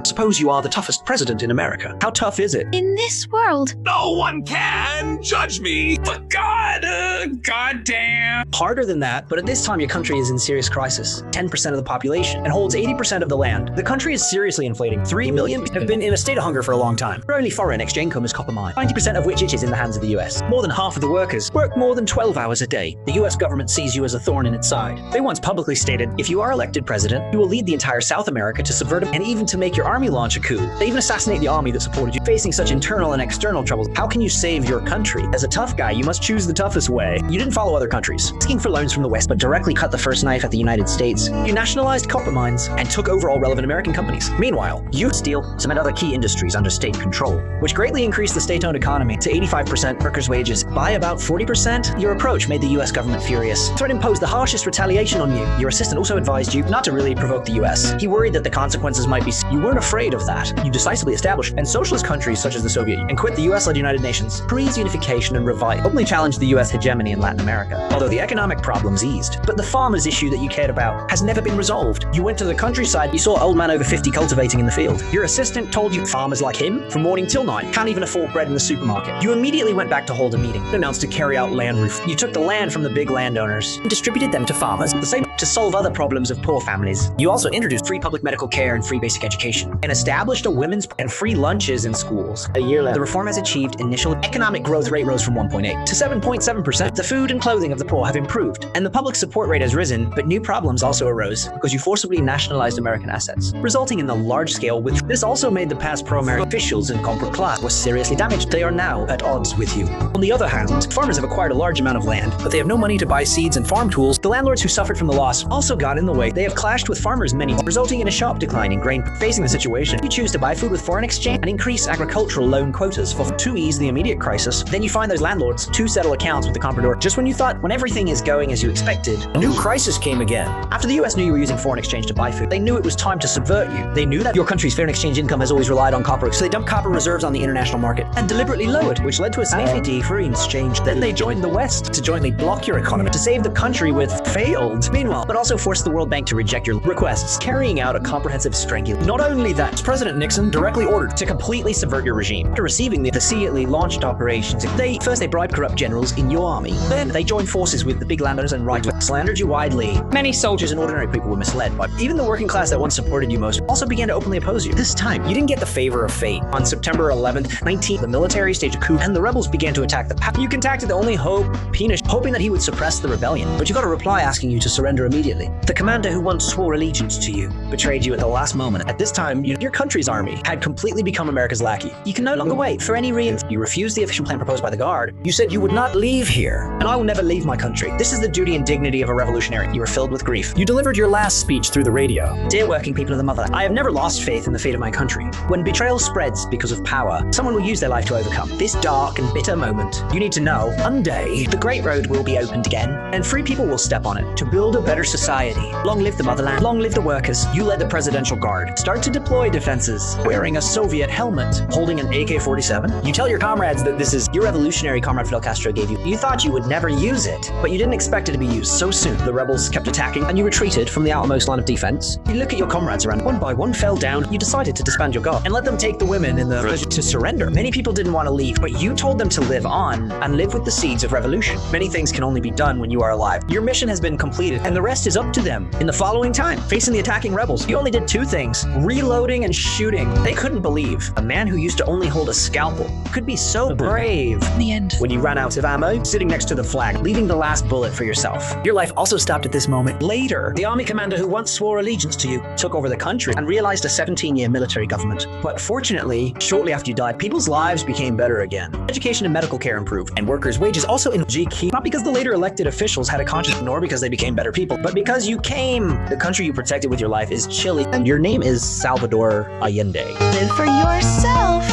Suppose you are the toughest president in America. How tough is it? In this world, No one can judge me, but goddamn. Harder than that, but at this time your country is in serious crisis. 10% of the population and holds 80% of the land. The country is seriously inflating. 3 million people have been in a state of hunger for a long time. Their only foreign exchange income is copper mine, 90% of which is in the hands of the US. More than half of the workers work more than 12 hours a day. The US government sees you as a thorn in its side. They once publicly stated, if you are elected president, you will lead the entire South America to subvert it and even to make your army launch a coup. They even assassinate the army that supported you. Facing such internal and external troubles, how can you save your country? As a tough guy, you must choose the toughest way. You didn't follow other countries, asking for loans from the West, but directly cut the first knife at the United States. You nationalized copper mines and took over all relevant American companies. Meanwhile, you steel, cement, other key industries under state control, which greatly increased the state-owned economy to 85% workers' wages by about 40%. Your approach made the US government furious. Threat imposed the harshest retaliation on you. Your assistant also advised you not to really provoke the US. He worried that the consequences might be. You weren't afraid of that. You decisively established, and socialist countries such as the Soviet Union, and quit the US-led United Nations. Korea's unification and revival openly challenged the US hegemony in Latin America, although the economic problems eased. But the farmers' issue that you cared about has never been resolved. You went to the countryside, you saw old man over 50 cultivating in the field. Your assistant told you farmers like him, from morning till night, can't even afford bread in the supermarket. You immediately went back to hold a meeting, announced to carry out land reform. You took the land from the big landowners and distributed them to farmers, the same to solve other problems of poor families. You also introduced free public medical care and free basic education, and established a women's and free lunches in schools. A year later, the reform has achieved initial economic growth rate rose from 1.8 to 7.7%. The food and clothing of the poor have improved, and the public support rate has risen, but new problems also arose because you forcibly nationalized American assets, resulting in the large-scale withdrawal. This also made the past pro-American officials and corporate class was seriously damaged. They are now at odds with you. On the other hand, farmers have acquired a large amount of land, but they have no money to buy seeds and farm tools. The landlords who suffered from the loss also got in the way. They have clashed with farmers many, resulting in a sharp decline in grain. Facing the situation, you choose to buy food with foreign exchange and increase agricultural loan quotas to ease the immediate crisis. Then you find those landlords to settle accounts with the comprador. Just when you thought, when everything is going as you expected, a new crisis came again. After the US knew you were using foreign exchange to buy food, they knew it was time to subvert you. They knew that your country's foreign exchange income has always relied on copper, so they dumped copper reserves on the international market and deliberately lowered, which led to a safety free exchange. Then they joined the West to jointly block your economy, to save the country with failed. Meanwhile, but also forced the World Bank to reject your requests, carrying out a comprehensive strangulation. Not only that, President Nixon directly ordered to completely subvert your regime. After receiving the secretly launched operations, they bribed corrupt generals in your army. Then they joined forces with the big landowners and right-wing, slandered you widely. Many soldiers and ordinary people were misled, but even the working class that once supported you most also began to openly oppose you. This time, you didn't get the favor of fate. On September 11th, 19, the military staged a coup, and the rebels began to attack the palace. You contacted the only hope, Pinochet, hoping that he would suppress the rebellion, but you got a reply asking you to surrender immediately. The commander who once swore allegiance to you betrayed you at the last moment. At this time, your country's army had completely become America's lackey. You can no longer wait for any reinforcement. You refused the official plan proposed by the Guard. You said you would not leave here, and I will never leave my country. This is the duty and dignity of a revolutionary. You were filled with grief. You delivered your last speech through the radio. Dear working people of the motherland, I have never lost faith in the fate of my country. When betrayal spreads because of power, someone will use their life to overcome this dark and bitter moment. You need to know, one day, the great road will be opened again, and free people will step on it to build a better society. Long live the motherland. Long live the workers. You led the Presidential Guard. Start to deploy defenses, wearing a Soviet helmet, holding an AK-47. You tell your comrades that this is your revolutionary comrade Fidel Castro gave you. You thought you would never use it, but you didn't expect it to be used so soon. The rebels kept attacking, and you retreated from the outermost line of defense. You look at your comrades around. One by one fell down. You decided to disband your guard and let them take the women in the to surrender. Many people didn't want to leave, but you told them to live on and live with the seeds of revolution. Many things can only be done when you are alive. Your mission has been completed, and the rest is up to them. In the following time, facing the attacking rebels, you only did two things: reloading and shooting. They couldn't believe a man who used to only hold a scalpel could be so brave. In the end, when you ran out of ammo, sitting next to the flag, leaving the last bullet for yourself. Your life also stopped at this moment. Later, the army commander who once swore allegiance to you took over the country and realized a 17-year military government. But fortunately, shortly after you died, people's lives became better again. Education and medical care improved, and workers' wages also in GK. Not because the later elected officials had a conscience, nor because they became better people, but because you came. The country you protected with your life is Chile, and your name is Salvador Allende. live for yourself.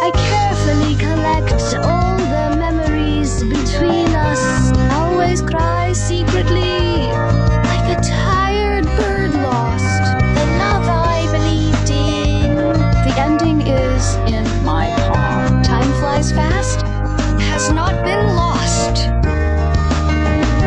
I carefully collect all the memories between us. Always cry secretly.